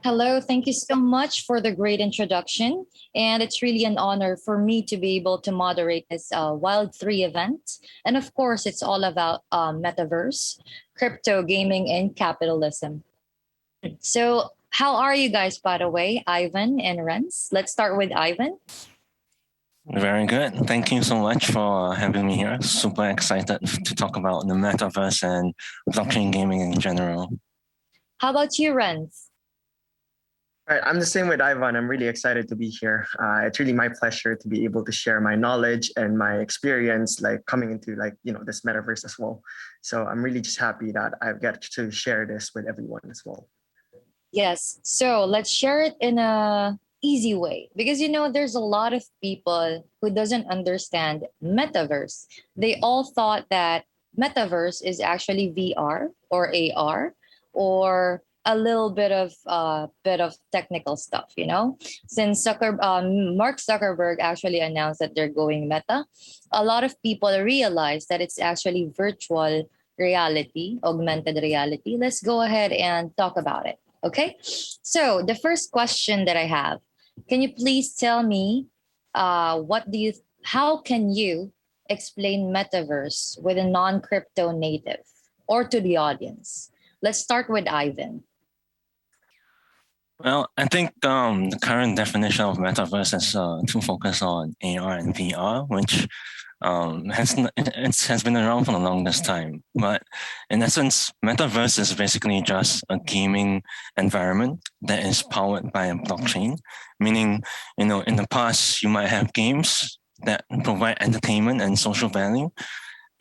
Hello, thank you so much for the great introduction. And it's really an honor for me to be able to moderate this Wild 3 event. And of course, it's all about Metaverse, crypto, gaming, and capitalism. So, how are you guys, by the way, Ivan and Renz? Let's start with Ivan. Very good. Thank you so much for having me here. Super excited to talk about the metaverse and blockchain gaming in general. How about you, Renz? All right, I'm the same with Ivan. I'm really excited to be here. It's really my pleasure to be able to share my knowledge and my experience, like coming into this metaverse as well. So I'm really just happy that I've got to share this with everyone as well. Yes. So let's share it in a easy way because there's a lot of people who doesn't understand metaverse. They all thought that metaverse is actually VR or AR or a little bit of technical stuff, since Mark Zuckerberg actually announced that they're going meta. A lot of people realize that it's actually virtual reality, augmented reality. Let's go ahead and talk about it. Okay, so the first question that I have, can you please tell me how can you explain metaverse with a non-crypto native or to the audience? Let's start with Ivan. Well, I think the current definition of metaverse is to focus on AR and VR, which has been around for the longest time. But in essence, metaverse is basically just a gaming environment that is powered by a blockchain, meaning, in the past, you might have games that provide entertainment and social value.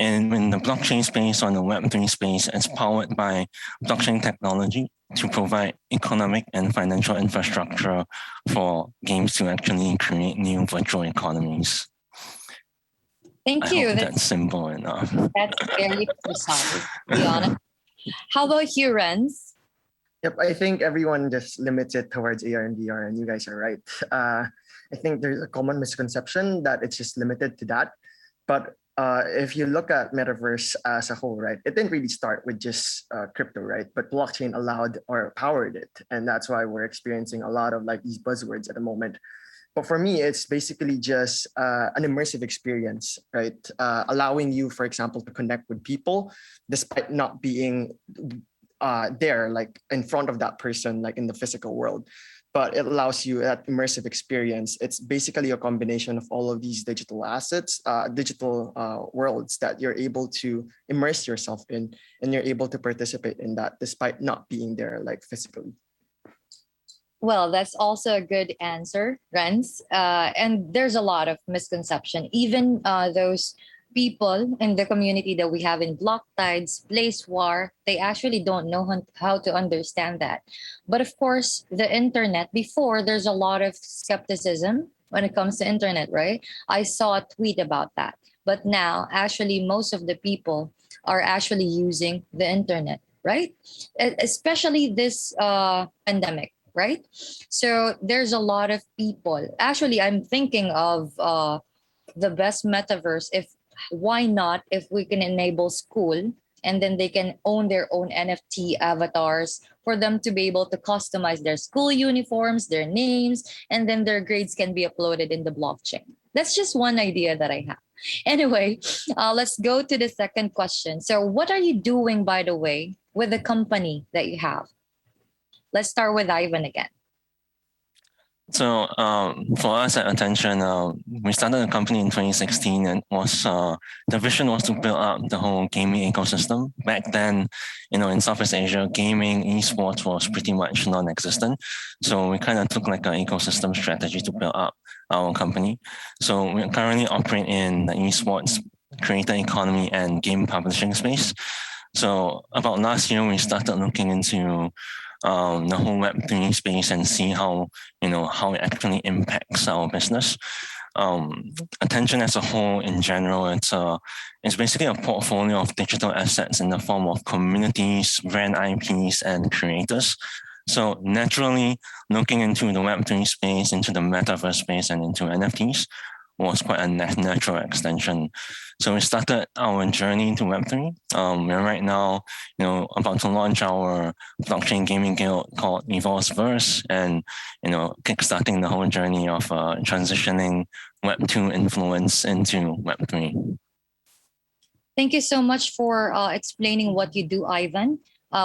And in the blockchain space or in the Web3 space, it's powered by blockchain technology to provide economic and financial infrastructure for games to actually create new virtual economies. Thank you. That's simple enough. That's very precise, to be honest. How about you, Renz? Yep, I think everyone just limits it towards AR and VR, and you guys are right. I think there's a common misconception that it's just limited to that. But if you look at metaverse as a whole, right, it didn't really start with just crypto, right? But blockchain allowed or powered it, and that's why we're experiencing a lot of like these buzzwords at the moment. But for me, it's basically just an immersive experience, right? Allowing you, for example, to connect with people despite not being there, like in front of that person, like in the physical world. But it allows you that immersive experience. It's basically a combination of all of these digital assets, digital worlds that you're able to immerse yourself in, and you're able to participate in that despite not being there, like physically. Well, that's also a good answer, Renz. And there's a lot of misconception. Even those people in the community that we have in Block Tides, Place War, they actually don't know how to understand that. But of course, the internet, before there's a lot of skepticism when it comes to internet, right? I saw a tweet about that. But now, actually, most of the people are actually using the internet, right? Especially this pandemic, right? So there's a lot of people. Actually, I'm thinking of the best metaverse. If why not if we can enable school and then they can own their own NFT avatars for them to be able to customize their school uniforms, their names, and then their grades can be uploaded in the blockchain. That's just one idea that I have. Anyway, let's go to the second question. So, what are you doing, by the way, with the company that you have? Let's start with Ivan again. So for us at Attention, we started the company in 2016, and the vision was to build up the whole gaming ecosystem. Back then, in Southeast Asia, gaming, esports was pretty much non-existent. So we kind of took like an ecosystem strategy to build up our company. So we currently operate in the esports, creator economy, and game publishing space. So about last year, we started looking into the whole Web3 space and see how it actually impacts our business. Attention as a whole, in general, it's basically a portfolio of digital assets in the form of communities, brand IPs, and creators. So naturally, looking into the Web3 space, into the Metaverse space, and into NFTs, was quite a natural extension. So we started our journey to Web3. We're right now, about to launch our blockchain gaming guild called Verse, and kickstarting the whole journey of transitioning Web2 influence into Web3. Thank you so much for explaining what you do, Ivan.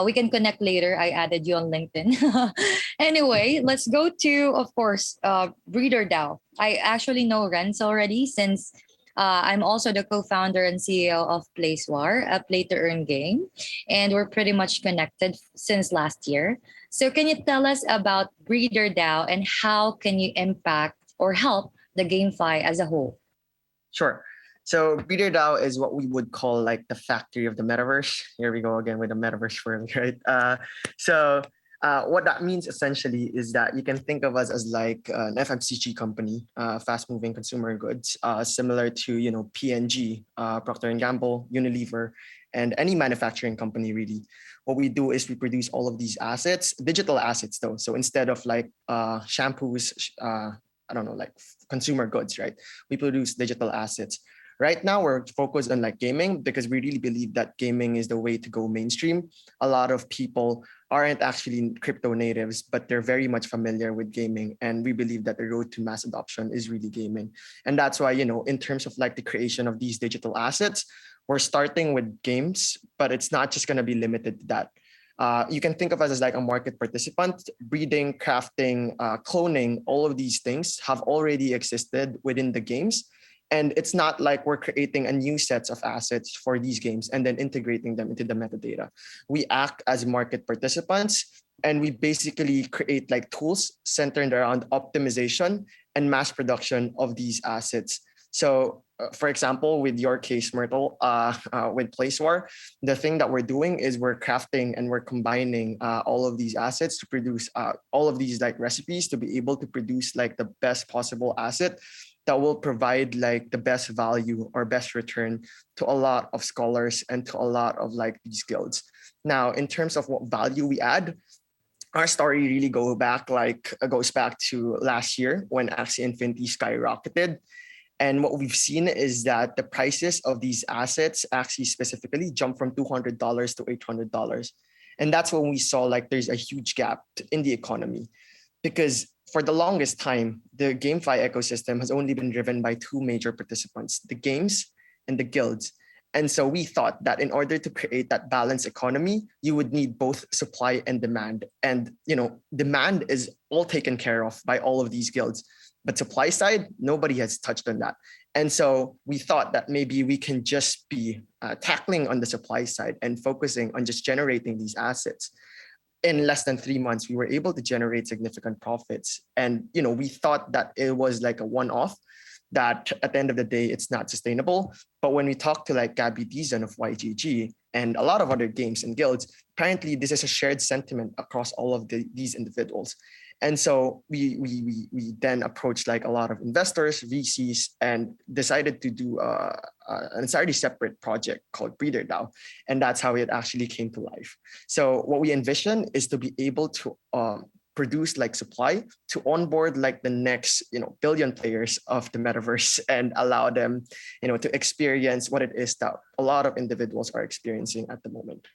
We can connect later. I added you on LinkedIn. Anyway, let's go to, of course, BreederDAO. I actually know Renz already since I'm also the co-founder and CEO of PlaceWar, a play-to-earn game. And we're pretty much connected since last year. So can you tell us about BreederDAO and how can you impact or help the GameFi as a whole? Sure. So BreederDAO is what we would call like the factory of the metaverse. Here we go again with the metaverse firm, right? What that means essentially is that you can think of us as like an FMCG company, fast-moving consumer goods, similar to P&G, Procter and Gamble, Unilever, and any manufacturing company really. What we do is we produce all of these assets, digital assets though. So instead of like shampoos, like consumer goods, right? We produce digital assets. Right now, we're focused on like gaming because we really believe that gaming is the way to go mainstream. A lot of people aren't actually crypto natives, but they're very much familiar with gaming. And we believe that the road to mass adoption is really gaming. And that's why, in terms of like the creation of these digital assets, we're starting with games, but it's not just going to be limited to that. You can think of us as like a market participant. Breeding, crafting, cloning, all of these things have already existed within the games. And it's not like we're creating a new sets of assets for these games and then integrating them into the metadata. We act as market participants and we basically create like tools centered around optimization and mass production of these assets. So for example, with your case, Myrtle, with PlaceWar, the thing that we're doing is we're crafting and we're combining all of these assets to produce all of these like recipes to be able to produce like the best possible asset that will provide like the best value or best return to a lot of scholars and to a lot of like these guilds. Now, in terms of what value we add, our story really goes back to last year when Axie Infinity skyrocketed. And what we've seen is that the prices of these assets actually specifically jumped from $200 to $800. And that's when we saw like there's a huge gap in the economy. Because for the longest time, the GameFi ecosystem has only been driven by two major participants, the games and the guilds. And so we thought that in order to create that balanced economy, you would need both supply and demand. And demand is all taken care of by all of these guilds. But supply side, nobody has touched on that. And so we thought that maybe we can just be tackling on the supply side and focusing on just generating these assets. In less than 3 months, we were able to generate significant profits. And we thought that it was like a one-off, that at the end of the day, it's not sustainable. But when we talked to like Gabby Dizon of YGG and a lot of other games and guilds, apparently this is a shared sentiment across all of these individuals. And so we then approached like a lot of investors, VCs, and decided to do an entirely separate project called BreederDAO. And that's how it actually came to life. So what we envision is to be able to produce like supply to onboard like the next billion players of the metaverse and allow them to experience what it is that a lot of individuals are experiencing at the moment.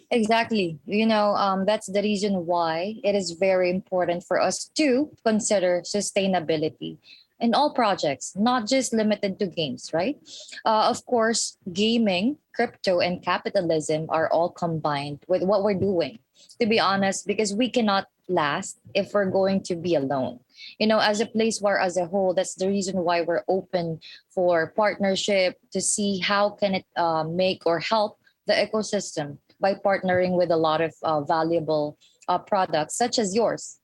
Exactly. That's the reason why it is very important for us to consider sustainability in all projects, not just limited to games, right? Of course, gaming, crypto, and capitalism are all combined with what we're doing, to be honest, because we cannot last if we're going to be alone. As a PlaceWar as a whole, that's the reason why we're open for partnership to see how can it make or help the ecosystem by partnering with a lot of valuable products such as yours.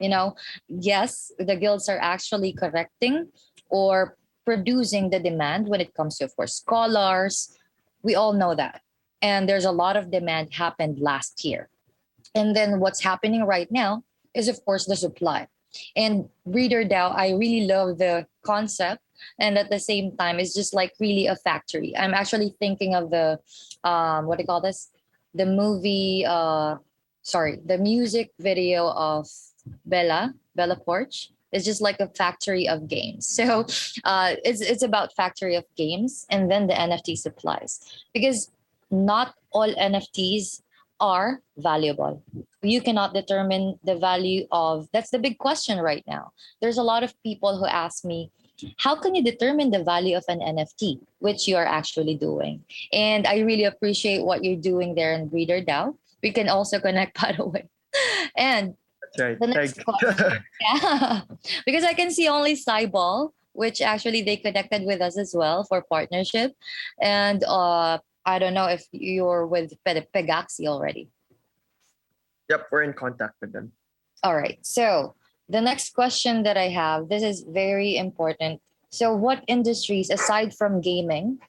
Yes, the guilds are actually correcting or producing the demand when it comes to, of course, scholars. We all know that. And there's a lot of demand happened last year. And then what's happening right now is, of course, the supply. And BreederDAO, I really love the concept. And at the same time, it's just like really a factory. I'm actually thinking of the, what do you call this? The movie, the music video of Bella Porch. is just like a factory of games. So it's about factory of games, and then the NFT supplies, because not all NFTs are valuable. You cannot determine the value of, that's the big question right now. There's a lot of people who ask me, how can you determine the value of an NFT, which you are actually doing? And I really appreciate what you're doing there in BreederDAO. We can also connect, by the way. And That's right. the next question, yeah, because I can see only Cyball, which actually they connected with us as well for partnership. And I don't know if you're with Pegaxi already. Yep, we're in contact with them. All right. So the next question that I have, this is very important. So what industries aside from gaming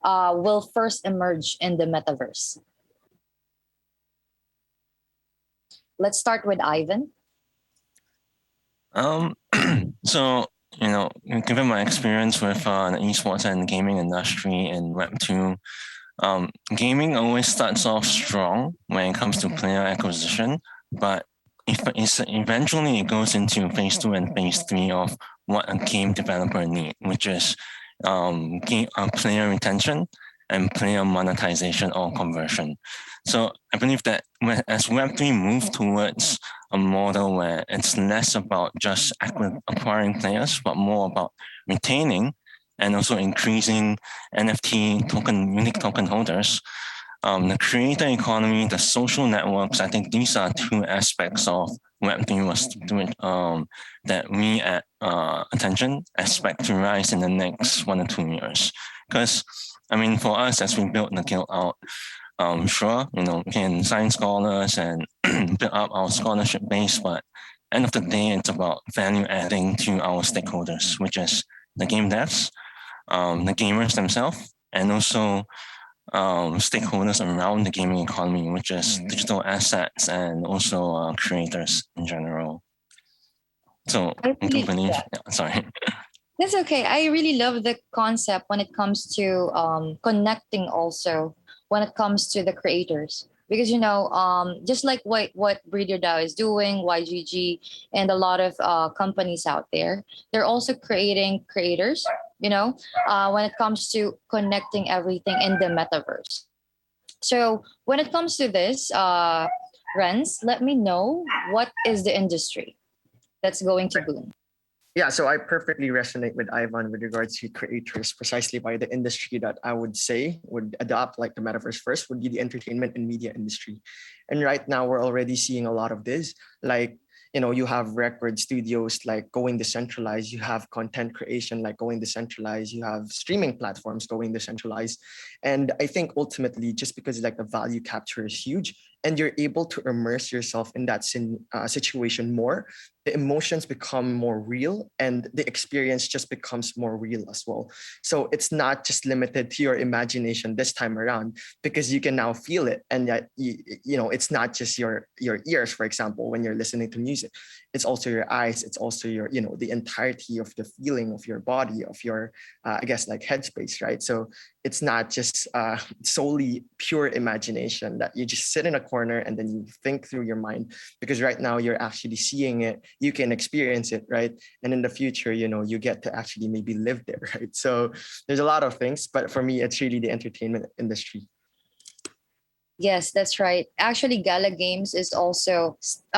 will first emerge in the metaverse? Let's start with Ivan. So, given my experience with the esports and gaming industry in Web2, gaming always starts off strong when it comes to player acquisition, but eventually it goes into phase 2 and phase 3 of what a game developer needs, which is player retention and player monetization or conversion. So I believe that as Web3 moves towards a model where it's less about just acquiring players, but more about retaining and also increasing NFT unique token holders, the creator economy, the social networks, I think these are two aspects of Web3 was doing that we at Attention expect to rise in the next 1 or 2 years. Because I mean, for us, as we build the guild out, sure, we can sign scholars and build up our scholarship base, but end of the day, it's about value adding to our stakeholders, which is the game devs, the gamers themselves, and also stakeholders around the gaming economy, which is digital assets and also creators in general. So I do believe, sorry. That's okay. I really love the concept when it comes to connecting also when it comes to the creators. Because, just like what BreederDAO is doing, YGG, and a lot of companies out there, they're also creating creators, when it comes to connecting everything in the metaverse. So when it comes to this, Renz, let me know, what is the industry that's going to boom? Yeah, so I perfectly resonate with Ivan with regards to creators. Precisely by the industry that I would say would adopt like the metaverse first would be the entertainment and media industry. And right now we're already seeing a lot of this. Like, you have record studios like going decentralized, you have content creation like going decentralized, you have streaming platforms going decentralized. And I think ultimately, just because like the value capture is huge and you're able to immerse yourself in that situation more, the emotions become more real and the experience just becomes more real as well. So it's not just limited to your imagination this time around, because you can now feel it. And that it's not just your ears, for example, when you're listening to music. It's also your eyes, it's also your the entirety of the feeling of your body, of your I guess like headspace, right? So it's not just solely pure imagination that you just sit in a corner and then you think through your mind, because right now you're actually seeing it, you can experience it, right? And in the future, you get to actually maybe live there, right? So there's a lot of things, but for me, it's really the entertainment industry. Yes, that's right. Actually, Gala Games is also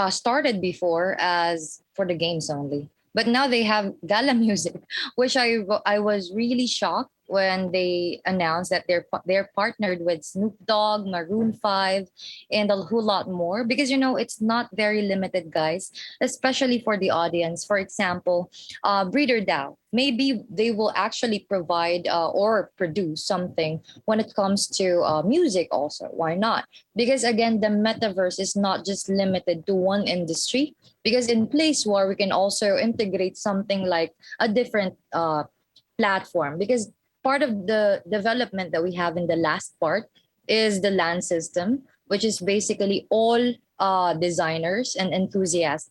started before as for the games only, but now they have Gala music, which I was really shocked when they announced that they're partnered with Snoop Dogg, Maroon 5, and a whole lot more. Because it's not very limited, guys, especially for the audience. For example, BreederDAO, maybe they will actually provide or produce something when it comes to music also. Why not? Because again, the metaverse is not just limited to one industry. Because in Place War, we can also integrate something like a different platform. Because part of the development that we have in the last part is the land system, which is basically all designers and enthusiasts.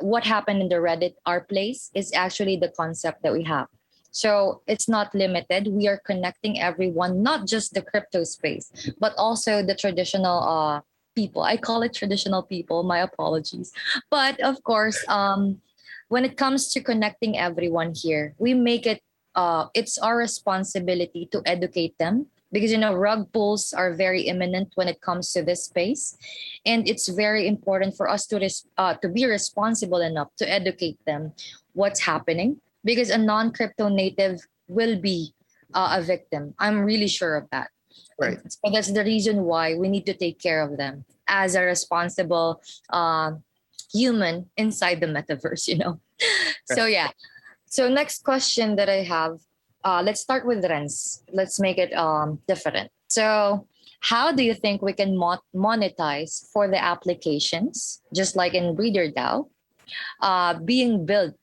What happened in the Reddit Our Place is actually the concept that we have. So it's not limited. We are connecting everyone, not just the crypto space, but also the traditional people. I call it traditional people. My apologies. But of course, when it comes to connecting everyone here, we make it, it's our responsibility to educate them, because rug pulls are very imminent when it comes to this space, and it's very important for us to be responsible enough to educate them what's happening, because a non-crypto native will be a victim. I'm really sure of that. Right. So that's the reason why we need to take care of them as a responsible human inside the metaverse. So yeah. So next question that I have, let's start with Renz. Let's make it different. So how do you think we can monetize for the applications, just like in BreederDAO, being build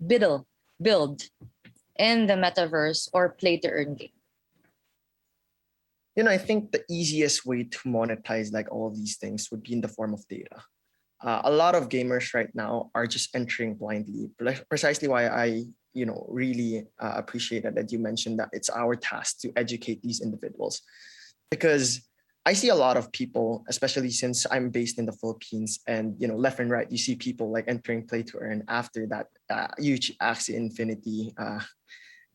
in the metaverse or play to earn game? I think the easiest way to monetize like all of these things would be in the form of data. A lot of gamers right now are just entering blindly. Precisely why I, really appreciated that you mentioned that it's our task to educate these individuals, because I see a lot of people, especially since I'm based in the Philippines, and left and right, you see people like entering play to earn after that huge Axie Infinity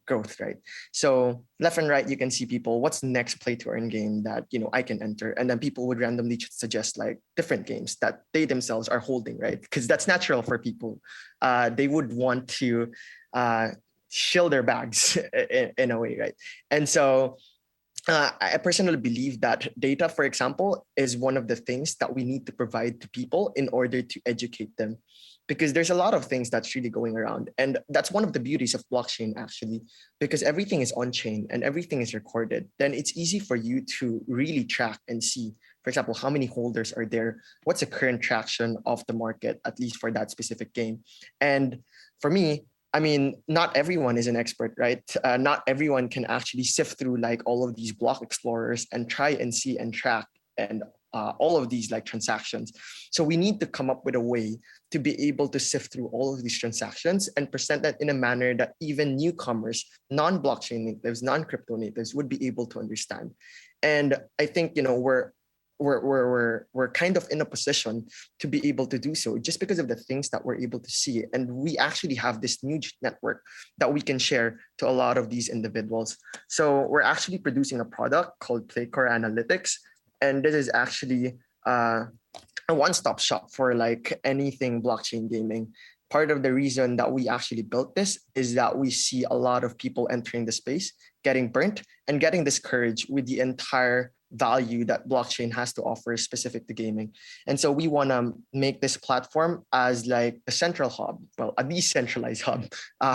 growth, right? So left and right, you can see people, what's the next play to earn game that I can enter, and then people would randomly suggest like different games that they themselves are holding, right? Because that's natural for people. They would want to shill their bags in a way, right? And so I personally believe that data, for example, is one of the things that we need to provide to people in order to educate them, because there's a lot of things that's really going around. And that's one of the beauties of blockchain, actually, because everything is on chain and everything is recorded. Then it's easy for you to really track and see, for example, how many holders are there, what's the current traction of the market, at least for that specific game. And for me, I mean, not everyone is an expert, right? Not everyone can actually sift through like all of these block explorers and try and see and track and all of these like transactions. So we need to come up with a way to be able to sift through all of these transactions and present that in a manner that even newcomers, non-blockchain natives, non-crypto natives would be able to understand. And I think, we're kind of in a position to be able to do so just because of the things that we're able to see. And we actually have this huge network that we can share to a lot of these individuals. So we're actually producing a product called Playcore Analytics. And this is actually a one-stop shop for like anything blockchain gaming. Part of the reason that we actually built this is that we see a lot of people entering the space, getting burnt and getting discouraged with the entire value that blockchain has to offer specific to gaming. And so we want to make this platform as like a central hub, well, a decentralized hub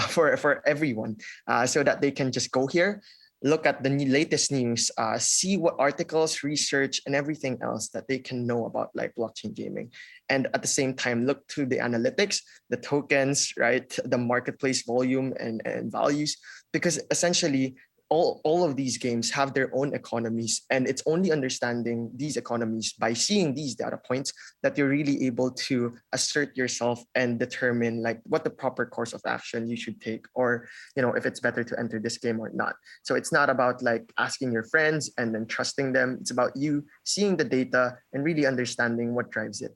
for everyone, so that they can just go here, look at the latest news, see what articles, research, and everything else that they can know about like blockchain gaming. And at the same time, look through the analytics, the tokens, right? The marketplace volume and values, because essentially all of these games have their own economies, and it's only understanding these economies by seeing these data points that you're really able to assert yourself and determine like what the proper course of action you should take, or if it's better to enter this game or not. So it's not about like asking your friends and then trusting them. It's about you seeing the data and really understanding what drives it.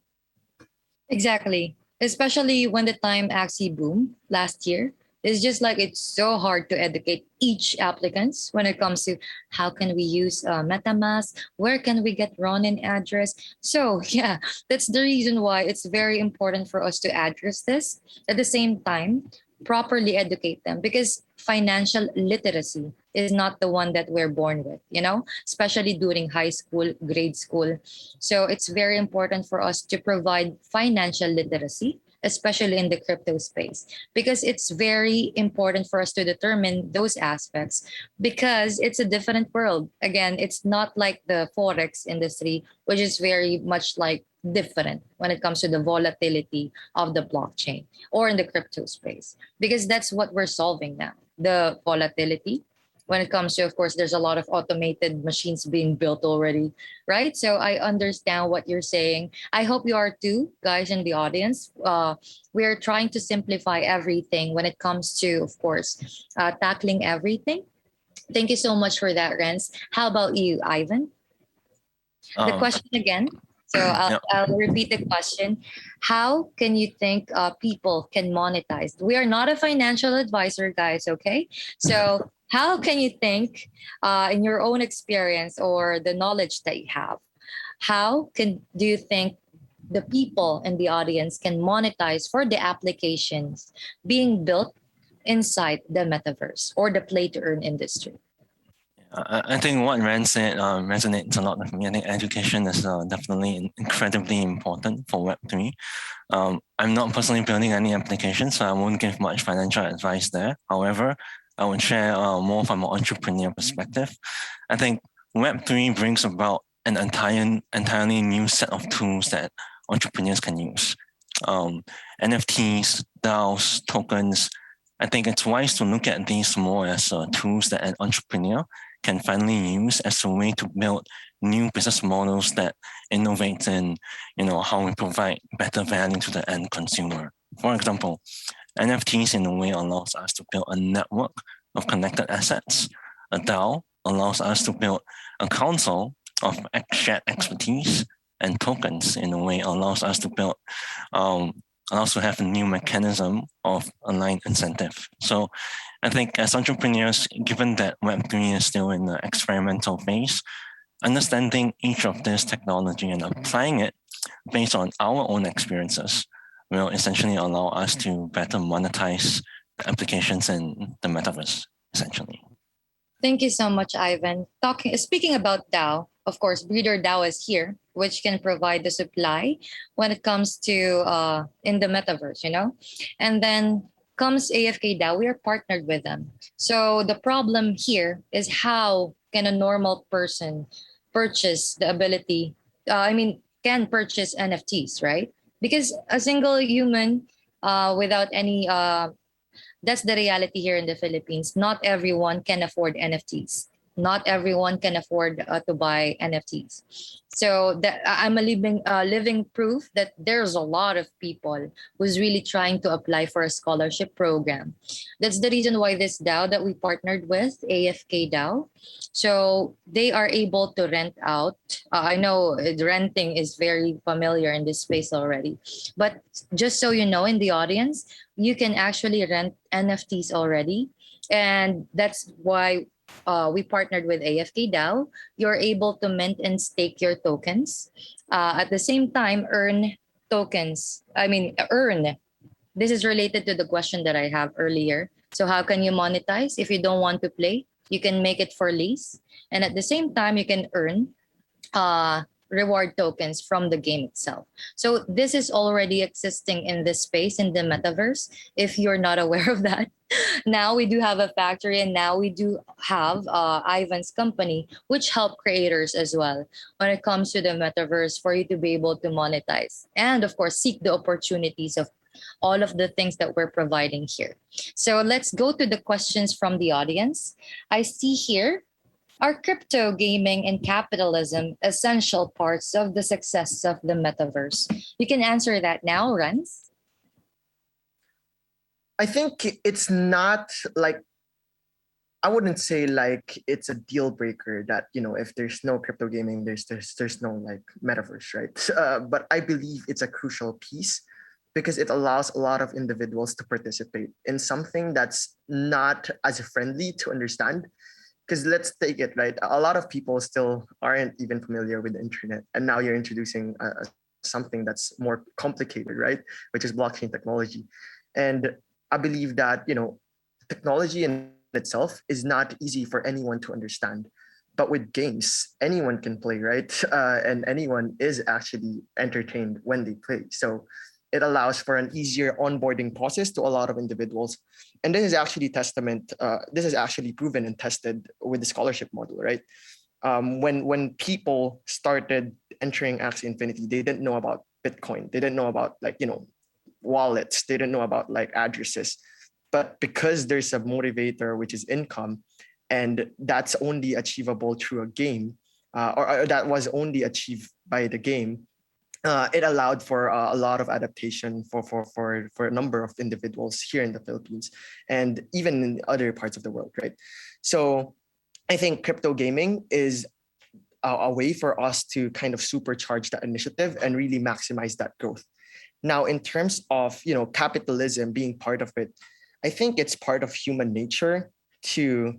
Exactly. Especially when the time Axie boomed last year. It's just like it's so hard to educate each applicants when it comes to how can we use MetaMask, where can we get Ronin address. So yeah, that's the reason why it's very important for us to address this. At the same time, properly educate them, because financial literacy is not the one that we're born with, especially during high school, grade school. So it's very important for us to provide financial literacy, especially in the crypto space, because it's very important for us to determine those aspects, because it's a different world. Again, it's not like the Forex industry, which is very much like different when it comes to the volatility of the blockchain or in the crypto space, because that's what we're solving now, the volatility. When it comes to, of course, there's a lot of automated machines being built already, right? So I understand what you're saying. I hope you are too, guys in the audience. We are trying to simplify everything when it comes to, of course, tackling everything. Thank you so much for that, Renz. How about you, Ivan? The question again. So Yeah. I'll repeat the question. How can you think people can monetize? We are not a financial advisor, guys, okay? So how can you think in your own experience or the knowledge that you have, do you think the people in the audience can monetize for the applications being built inside the metaverse or the play to earn industry? I think what Renz said resonates a lot with me. I think education is definitely incredibly important for Web3. I'm not personally building any applications, so I won't give much financial advice there. However, I would share more from an entrepreneur perspective. I think Web3 brings about an entirely new set of tools that entrepreneurs can use. NFTs, DAOs, tokens. I think it's wise to look at these more as tools that an entrepreneur can finally use as a way to build new business models that innovate in, how we provide better value to the end consumer. For example, NFTs in a way allows us to build a network of connected assets. A DAO allows us to build a council of shared expertise, and tokens in a way allows us to build also have a new mechanism of aligned incentive. So I think as entrepreneurs, given that Web3 is still in the experimental phase, understanding each of this technology and applying it based on our own experiences will essentially allow us to better monetize applications in the metaverse, essentially. Thank you so much, Ivan. Speaking about DAO, of course, BreederDAO is here, which can provide the supply when it comes to in the metaverse, And then comes AFK DAO, we are partnered with them. So the problem here is how can a normal person purchase the ability, can purchase NFTs, right? Because a single human without any that's the reality here in the Philippines. Not everyone can afford NFTs. Not everyone can afford to buy NFTs. So I'm a living proof that there's a lot of people who's really trying to apply for a scholarship program. That's the reason why this DAO that we partnered with, AFK DAO, so they are able to rent out. I know renting is very familiar in this space already, but just so you know, in the audience, you can actually rent NFTs already. And that's why we partnered with AFK DAO. You're able to mint and stake your tokens. At the same time, earn tokens. Earn. This is related to the question that I have earlier. So how can you monetize? If you don't want to play, you can make it for lease. And at the same time, you can earn reward tokens from the game itself. So this is already existing in this space in the metaverse. If you're not aware of that, now we do have a factory, and now we do have Ivan's company, which help creators as well when it comes to the metaverse for you to be able to monetize and, of course, seek the opportunities of all of the things that we're providing here. So let's go to the questions from the audience. I see here, are crypto, gaming, and capitalism essential parts of the success of the metaverse? You can answer that now, Renz. I think it's not like, I wouldn't say like it's a deal breaker that, if there's no crypto gaming, there's no like metaverse, right? But I believe it's a crucial piece because it allows a lot of individuals to participate in something that's not as friendly to understand. Because let's take it, right? A lot of people still aren't even familiar with the internet. And now you're introducing something that's more complicated, right? Which is blockchain technology. And I believe that, technology in itself is not easy for anyone to understand. But with games, anyone can play, right? And anyone is actually entertained when they play. So it allows for an easier onboarding process to a lot of individuals. And this is actually this is actually proven and tested with the scholarship model, right? When people started entering Axie Infinity, they didn't know about Bitcoin. They didn't know about wallets. They didn't know about addresses. But because there's a motivator, which is income, and that's only achievable through a game, or that was only achieved by the game, it allowed for a lot of adaptation for a number of individuals here in the Philippines and even in other parts of the world, right? So I think crypto gaming is a way for us to kind of supercharge that initiative and really maximize that growth. Now, in terms of capitalism being part of it, I think it's part of human nature to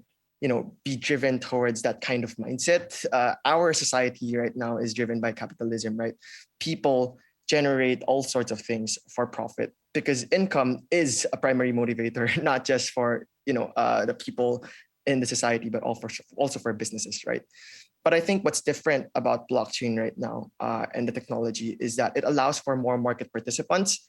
be driven towards that kind of mindset. Our society right now is driven by capitalism, right? People generate all sorts of things for profit because income is a primary motivator, not just for the people in the society, but also for businesses, right? But I think what's different about blockchain right now and the technology is that it allows for more market participants.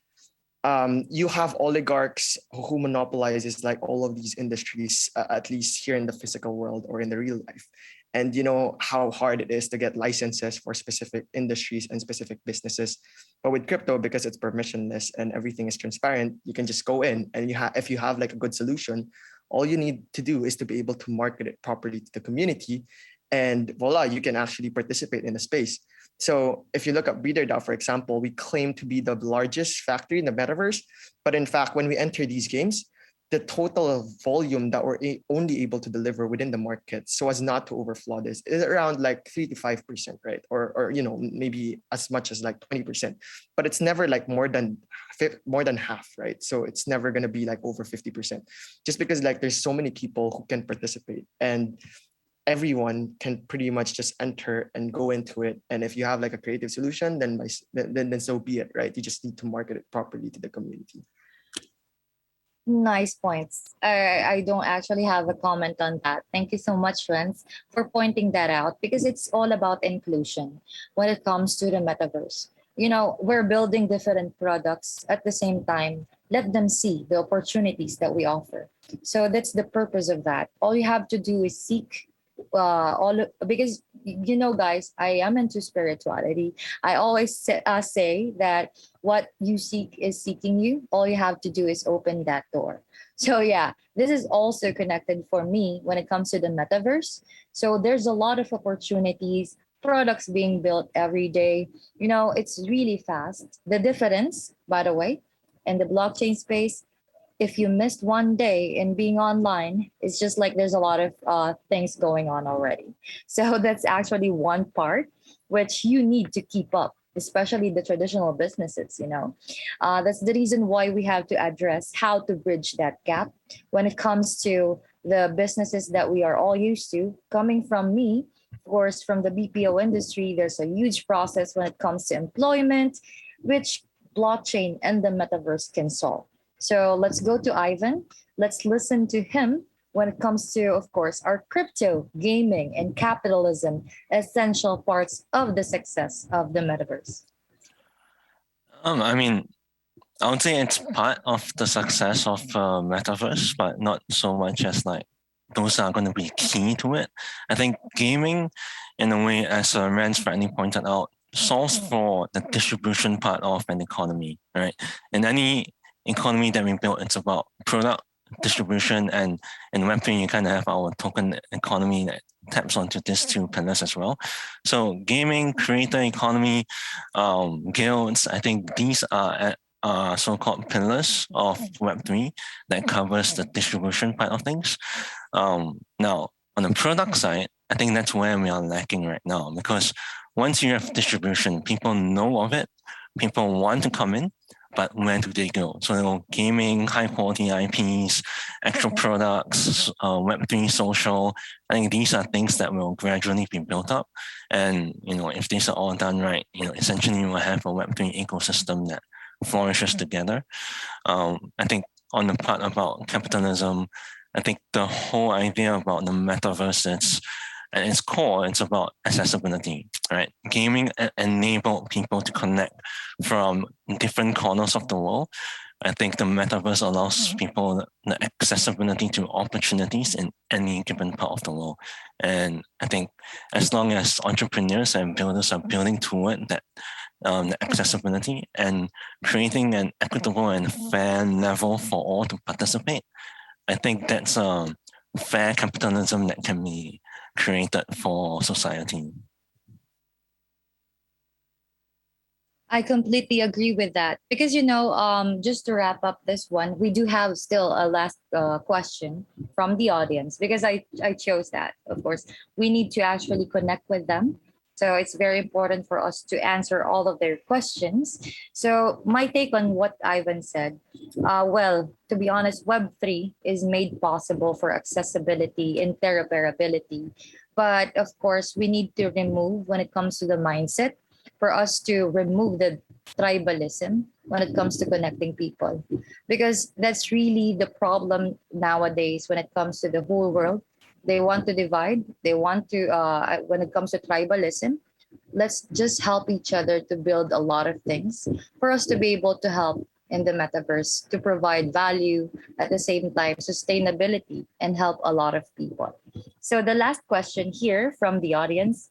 You have oligarchs who monopolizes like all of these industries, at least here in the physical world or in the real life. And you know how hard it is to get licenses for specific industries and specific businesses. But with crypto, because it's permissionless and everything is transparent, you can just go in and if you have like a good solution, all you need to do is to be able to market it properly to the community. And voila, you can actually participate in the space. So if you look at BreederDAO, for example, we claim to be the largest factory in the metaverse. But in fact, when we enter these games, the total volume that we're only able to deliver within the market so as not to overflow this is around like 3 to 5%, right? Or maybe as much as like 20%. But it's never like more than half, right? So it's never going to be like over 50%, just because like there's so many people who can participate and everyone can pretty much just enter and go into it. And if you have like a creative solution, then so be it, right? You just need to market it properly to the community. Nice points. I don't actually have a comment on that. Thank you so much, Renz, for pointing that out because it's all about inclusion when it comes to the metaverse. We're building different products at the same time. Let them see the opportunities that we offer. So that's the purpose of that. All you have to do is seek because guys, I am into spirituality. I always say that what you seek is seeking you. All you have to do is open that door. So yeah, this is also connected for me when it comes to the metaverse. So there's a lot of opportunities, products being built every day. It's really fast. The difference, by the way, in the blockchain space, if you missed one day in being online, it's just like there's a lot of things going on already. So that's actually one part which you need to keep up, especially the traditional businesses. That's the reason why we have to address how to bridge that gap when it comes to the businesses that we are all used to. Coming from me, of course, from the BPO industry, there's a huge process when it comes to employment, which blockchain and the metaverse can solve. So let's go to Ivan. Let's listen to him when it comes to, of course, our crypto, gaming, and capitalism, essential parts of the success of the metaverse. I mean, I would say it's part of the success of metaverse, but not so much as like those are going to be key to it. I think gaming, in a way, as Renz rightly pointed out, solves for the distribution part of an economy, right? In any economy that we built, it's about product distribution, and in Web3 you kind of have our token economy that taps onto these two pillars as well. So gaming, creator economy, guilds, I think these are so-called pillars of Web3 that covers the distribution part of things. Now, on the product side, I think that's where we are lacking right now, because once you have distribution, people know of it, people want to come in, but where do they go? So gaming, high quality IPs, actual products, Web3 social, I think these are things that will gradually be built up. And, if these are all done right, essentially you will have a Web3 ecosystem that flourishes together. I think on the part about capitalism, I think the whole idea about the metaverse, at its core, it's about accessibility, right? Gaming enabled people to connect from different corners of the world. I think the metaverse allows people the accessibility to opportunities in any given part of the world. And I think as long as entrepreneurs and builders are building toward that the accessibility and creating an equitable and fair level for all to participate, I think that's fair capitalism that can be created for society. I completely agree with that because just to wrap up this one, we do have still a last question from the audience because I chose that. Of course, we need to actually connect with them So it's very important for us to answer all of their questions. So my take on what Ivan said, well, to be honest, Web3 is made possible for accessibility, interoperability. But of course, we need to remove when it comes to the mindset for us to remove the tribalism when it comes to connecting people. Because that's really the problem nowadays when it comes to the whole world. They want to divide. They want to, when it comes to tribalism, let's just help each other to build a lot of things for us to be able to help in the metaverse to provide value at the same time sustainability and help a lot of people. So the last question here from the audience,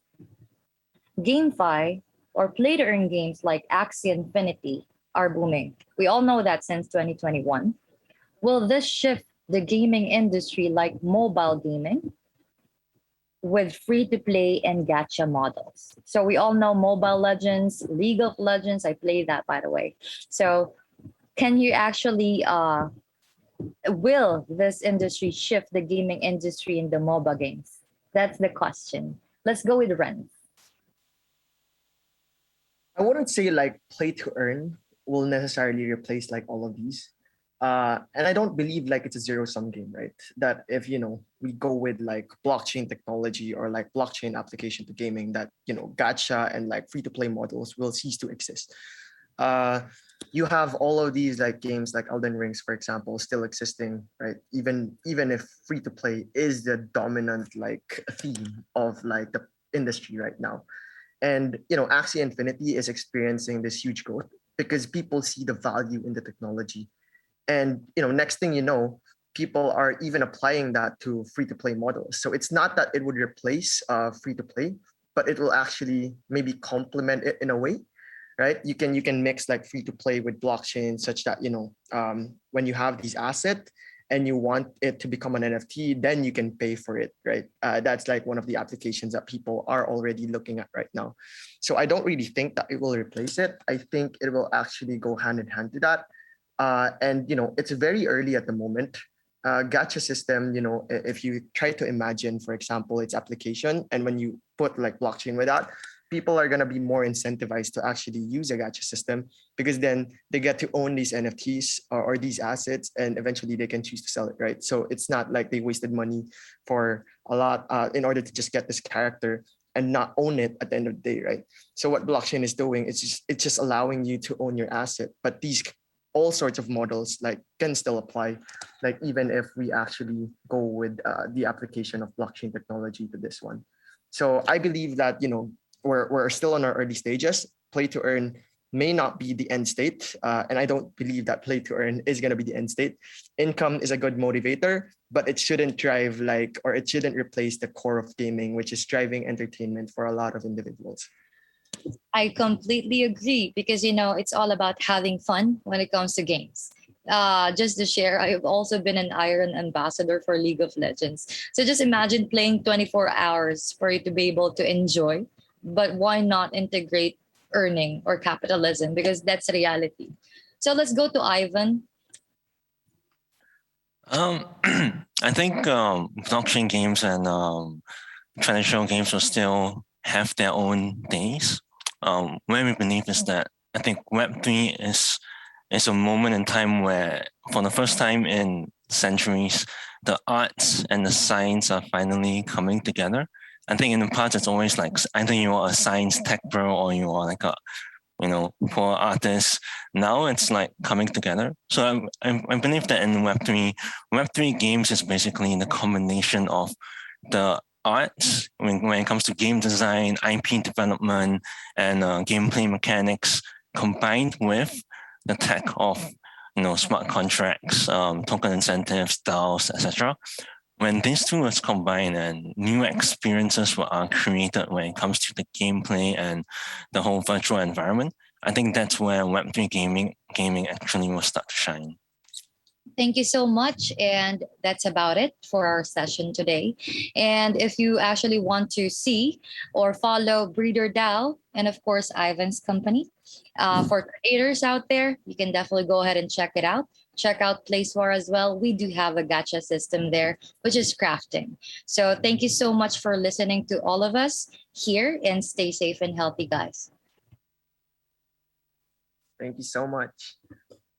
GameFi or play to earn games like Axie Infinity are booming. We all know that since 2021. Will this shift the gaming industry like mobile gaming with free to play and gacha models? So we all know Mobile Legends, League of Legends. I play that, by the way. So can you actually, will this industry shift the gaming industry in the MOBA games? That's the question. Let's go with Renz. I wouldn't say like play to earn will necessarily replace like all of these. And I don't believe like it's a zero sum game, right? That if we go with like blockchain technology or like blockchain application to gaming, that gacha and like free to play models will cease to exist. You have all of these like games like Elden Rings, for example, still existing, right? Even if free to play is the dominant like theme of like the industry right now. And Axie Infinity is experiencing this huge growth because people see the value in the technology. And next thing you know, people are even applying that to free to play models. So it's not that it would replace free to play, but it will actually maybe complement it in a way, right? You can mix like free to play with blockchain such that when you have these assets and you want it to become an NFT, then you can pay for it, right? That's like one of the applications that people are already looking at right now. So I don't really think that it will replace it. I think it will actually go hand in hand to that. And it's very early at the moment. Gacha system, if you try to imagine, for example, its application, and when you put like blockchain with that, people are going to be more incentivized to actually use a gacha system because then they get to own these NFTs or these assets, and eventually they can choose to sell it, right? So it's not like they wasted money for a lot in order to just get this character and not own it at the end of the day, right? So what blockchain is doing, it's just allowing you to own your asset, but these all sorts of models like can still apply, like even if we actually go with the application of blockchain technology to this one. So I believe that we're still in our early stages. Play to earn may not be the end state, and I don't believe that play to earn is going to be the end state. Income is a good motivator, but it shouldn't drive or it shouldn't replace the core of gaming, which is driving entertainment for a lot of individuals. I completely agree because it's all about having fun when it comes to games. Just to share, I've also been an Iron ambassador for League of Legends. So just imagine playing 24 hours for you to be able to enjoy. But why not integrate earning or capitalism? Because that's reality. So let's go to Ivan. I think blockchain games and traditional games will still have their own days. Where we believe is that I think Web3 is a moment in time where, for the first time in centuries, the arts and the science are finally coming together. I think in the past, it's always like either you are a science tech bro or you are like a poor artist. Now it's like coming together. So I believe that in Web3 games is basically the combination of the arts when it comes to game design, IP development, and gameplay mechanics combined with the tech of smart contracts, token incentives, DAOs, etc. When these two are combined and new experiences are created when it comes to the gameplay and the whole virtual environment, I think that's where Web3 gaming actually will start to shine. Thank you so much. And that's about it for our session today. And if you actually want to see or follow BreederDAO and, of course, Ivan's company, for creators out there, you can definitely go ahead and check it out. check out Place War as well. We do have a gacha system there, which is crafting. So thank you so much for listening to all of us here, and stay safe and healthy, guys. Thank you so much.